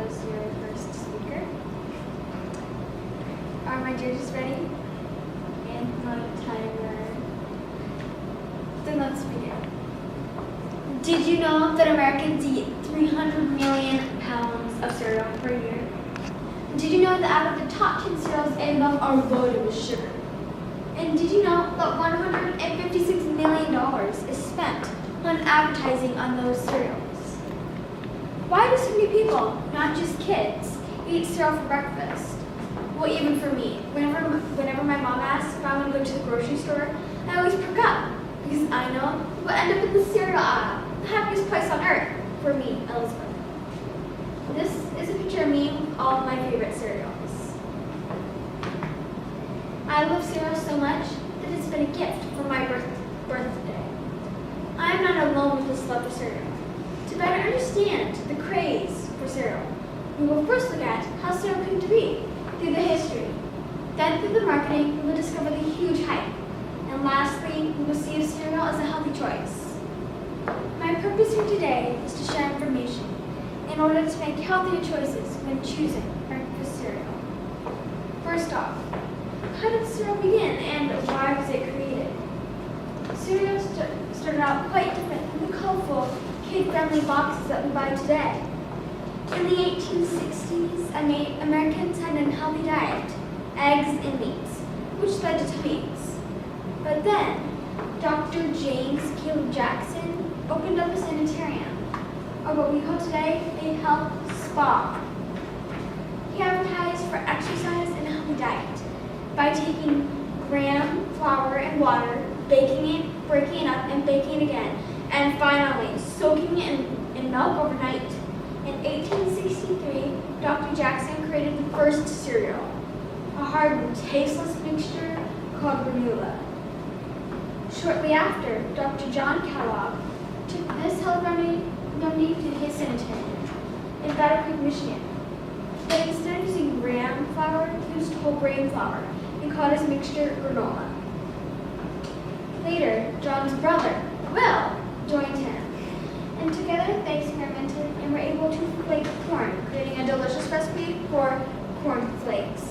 as your first speaker. Are my judges ready? And my timer. Then let's begin. Did you know that Americans eat 300 million pounds of cereal per year? Did you know that out of the top 10 cereals in them are loaded with sugar? And did you know that $156 million is spent on advertising on those cereals? Why do so many people, not just kids, eat cereal for breakfast? Well, even for me, whenever my mom asks if I want to go to the grocery store, I always perk up because I know we'll end up in the cereal aisle, the happiest place on earth for me, Elizabeth. This is a picture of me with all of my favorite cereals. I love cereal so much that it's been a gift for my birthday. I am not alone with this love for cereal. To better understand the craze for cereal, we will first look at how cereal came to be through the history. Then through the marketing, we will discover the huge hype. And lastly, we will see if cereal is a healthy choice. My purpose here today is to share information in order to make healthier choices when choosing breakfast cereal. First off, how did cereal begin and why was it created? Cereal started out quite different from the colorful, kid-friendly boxes that we buy today. In the 1860s, Americans had an unhealthy diet, eggs and meats, which led to tummy aches. But then, Dr. James Caleb Jackson opened up a sanitarium, or what we call today a health spa. He advertised for exercise and a healthy diet by taking graham flour and water, baking it, breaking it up, and baking it again, and finally soaking it in milk overnight. In 1863, Dr. Jackson created the first cereal, a hard and tasteless mixture called granola. Shortly after, Dr. John Kellogg took this health remedy to his sanitarium in Battle Creek, Michigan. But instead of using graham flour, he used whole grain flour and called his mixture granola. Later, John's brother, Will, joined him, and together they experimented and were able to flake corn, creating a delicious recipe for corn flakes.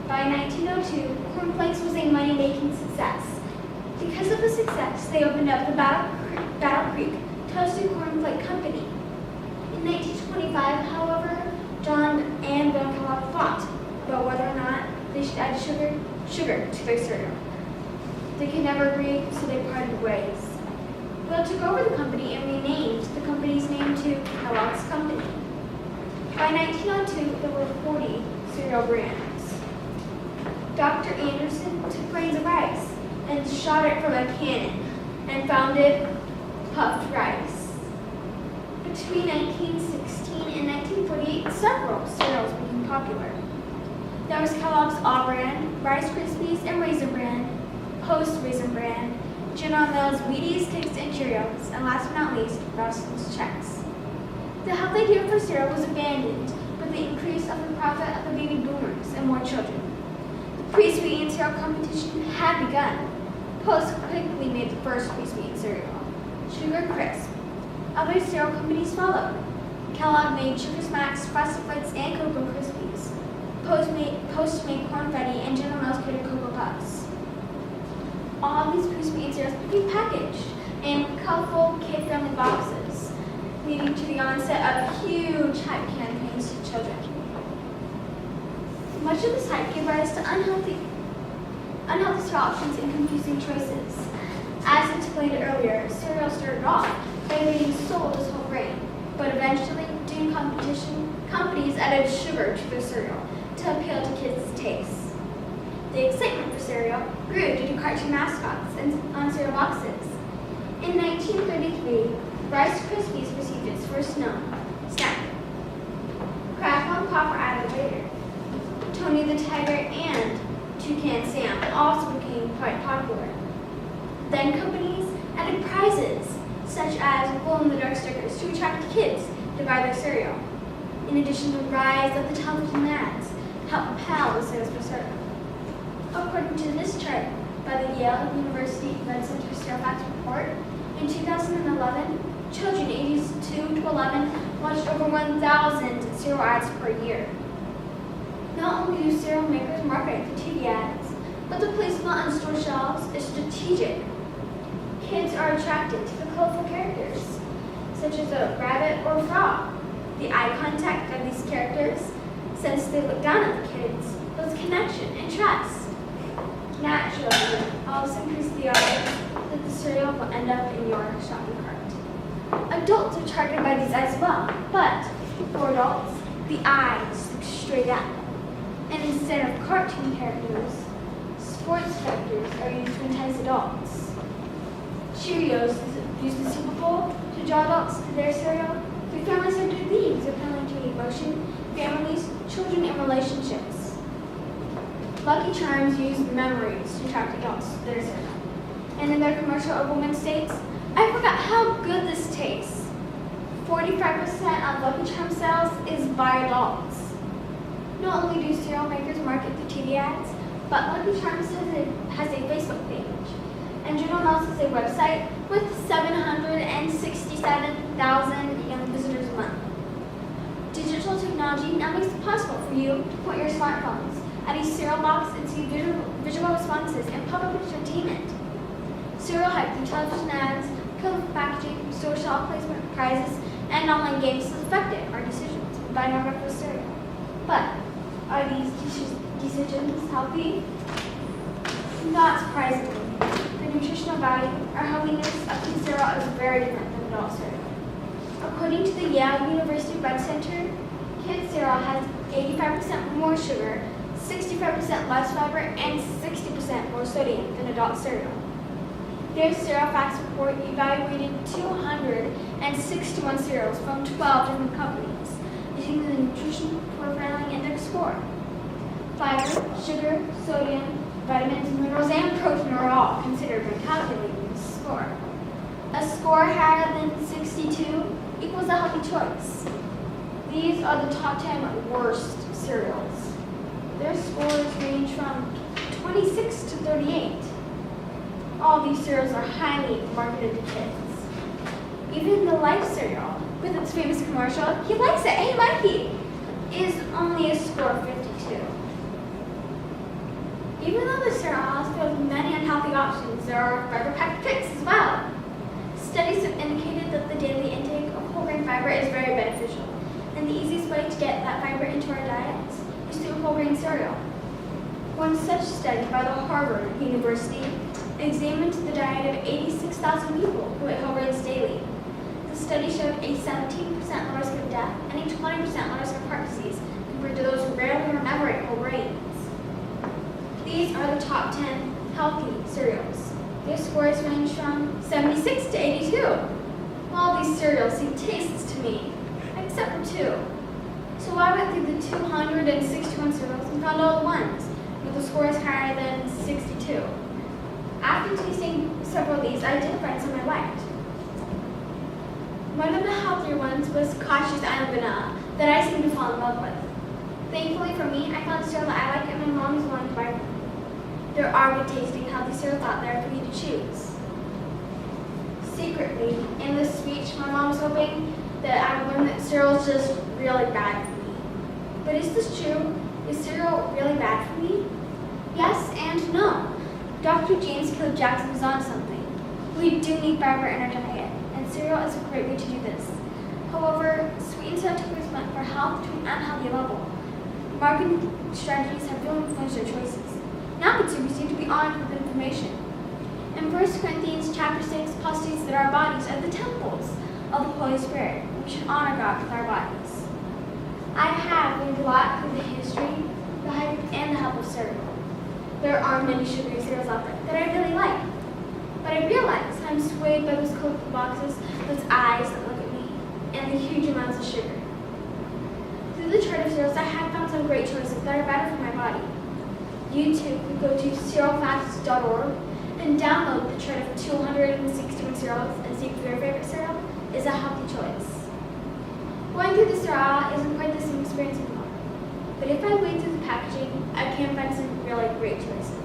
By 1902, corn flakes was a money-making success. Because of the success, they opened up the Battle Creek Toasted Corn Flake Company. In 1925, however, John and Bill Kellogg fought about whether or not they should add sugar to their cereal. They could never agree, so they parted ways. Bill took over the company and renamed the company's name to Kellogg's Company. By 1902, there were 40 cereal brands. Dr. Anderson took grains of rice and shot it from a cannon and founded puffed rice. Between 1916 and 1948, several cereals became popular. There was Kellogg's All Bran, Rice Krispies, and Raisin Bran, Post Raisin Bran, General Mills Wheaties, Kix, and Cheerios, and last but not least, Russell's Chex. The health idea for cereal was abandoned with the increase of the profit of the baby boomers and more children. The pre-sweetened cereal competition had begun. Post quickly made the first pre-sweetened cereal, Sugar Crisp. Other cereal companies followed. Kellogg made Sugar Smacks, Frosted Flakes, and Cocoa Krispies. Post made Cornfetti, and General Mills created Cocoa Puffs. All these pre-sweetened cereals became packaged in colorful, kid-friendly boxes, leading to the onset of huge hype campaigns to children. Much of this hype gave rise to unhealthy cereal options and confusing choices. As explained earlier, cereal started off by being sold as whole grain, but eventually, due to competition, companies added sugar to their cereal to appeal to kids' tastes. The excitement for cereal grew due to cartoon mascots on cereal boxes. In 1933, Rice Krispies received its first known snack. Crackle and Pop were added later. Tony the Tiger and Toucan Sam also became quite popular. Then companies added prizes, such as glow-in-the-dark stickers, to attract kids to buy their cereal. In addition, the rise of the television ads helped propel the sales for cereal. According to this chart, by the Yale University Red Center Cereal Facts Report, in 2011, children ages 2 to 11 watched over 1,000 cereal ads per year. Not only do cereal makers market through TV ads, but the placement on store shelves is strategic. Kids are attracted to the colorful characters, such as a rabbit or a frog. The eye contact of these characters, since they look down at the kids, builds connection and trust. Naturally, also increase the odds that the cereal will end up in your shopping cart. Adults are targeted by these ads as well, but for adults, the eyes look straight at them. And instead of cartoon characters, sports characters are used to entice adults. Cheerios use the Super Bowl to draw adults to their cereal through family-centered themes appealing to emotion, families, children, and relationships. Lucky Charms use memories to attract adults to their cereal. And in their commercial, a woman states, "I forgot how good this tastes." 45% of Lucky Charms sales is by adults. Not only do cereal makers market through TV ads, but Lucky Charms has a Facebook page. And General Mills has a website with 767,000 young visitors a month. Digital technology now makes it possible for you to point your smartphones at a cereal box and see visual responses and pop-up entertainment. Cereal hype through television ads, colorful packaging, store shelf placement, prizes, and online games has affected our decisions in buying our breakfast cereal. But are these decisions healthy? Not surprisingly. The nutritional value or healthiness of kid cereal is very different than adult cereal. According to the Yale University Red Center, kid cereal has 85% more sugar, 65% less fiber, and 60% more sodium than adult cereal. Their Cereal Facts report evaluated 261 cereals from 12 different companies using the Nutrition Profiling Index score. Fiber, sugar, sodium, vitamins, minerals, and protein are all considered when calculating this score. A score higher than 62 equals a healthy choice. These are the top 10 worst cereals. Their scores range from 26 to 38. All these cereals are highly marketed to kids. Even the Life cereal, with its famous commercial, "He likes it, hey Mikey," is only a score of 52. Even though the cereal has filled many unhealthy options, there are fiber-packed tricks as well. Studies have indicated that the daily intake of whole grain fiber is very beneficial, and the easiest way to get that fiber into our diets is through whole grain cereal. One such study by the Harvard University examined the diet of 86,000 people who ate whole grains daily. The study showed a 17% lower risk of death and a 20% lower risk of heart disease compared to those who rarely or never ate whole grains. These are the top 10 healthy cereals. Their scores range from 76 to 82. All these cereals seem tasteless to me, except for two. So I went through the 261 cereals and found all the ones with the scores higher than 62. After tasting several of these, I did find some I liked. One of the healthier ones was Kashi's Island Vanilla that I seemed to fall in love with. Thankfully for me, I found a cereal that I like and my mom is willing to buy for me. There are good tasting healthy cereals out there for you to choose. Secretly, in this speech, my mom was hoping that I would learn that cereal is just really bad for me. But is this true? Is cereal really bad for me? Yes and no. Dr. James K. Jackson is on something. We do need fiber in our diet, and cereal is a great way to do this. However, sweet and sour sugars went for health to an unhealthy level. Marketing strategies have really influenced our choices. Now consumers need to be armed with information. In 1 Corinthians chapter 6, Paul states that our bodies are the temples of the Holy Spirit. We should honor God with our bodies. I have learned a lot through the history, the hype, and the help of cereal. There are many sugary cereals out there that I really like. But I realize I'm swayed by those colorful boxes, those eyes that look at me, and the huge amounts of sugar. Through the chart of cereals, I have found some great choices that are better for my body. You too could go to cerealfacts.org and download the chart of 261 cereals and see if your favorite cereal is a healthy choice. Going through the cereal isn't quite the same experience anymore. But if I wade through the packaging, I can find some really great choices.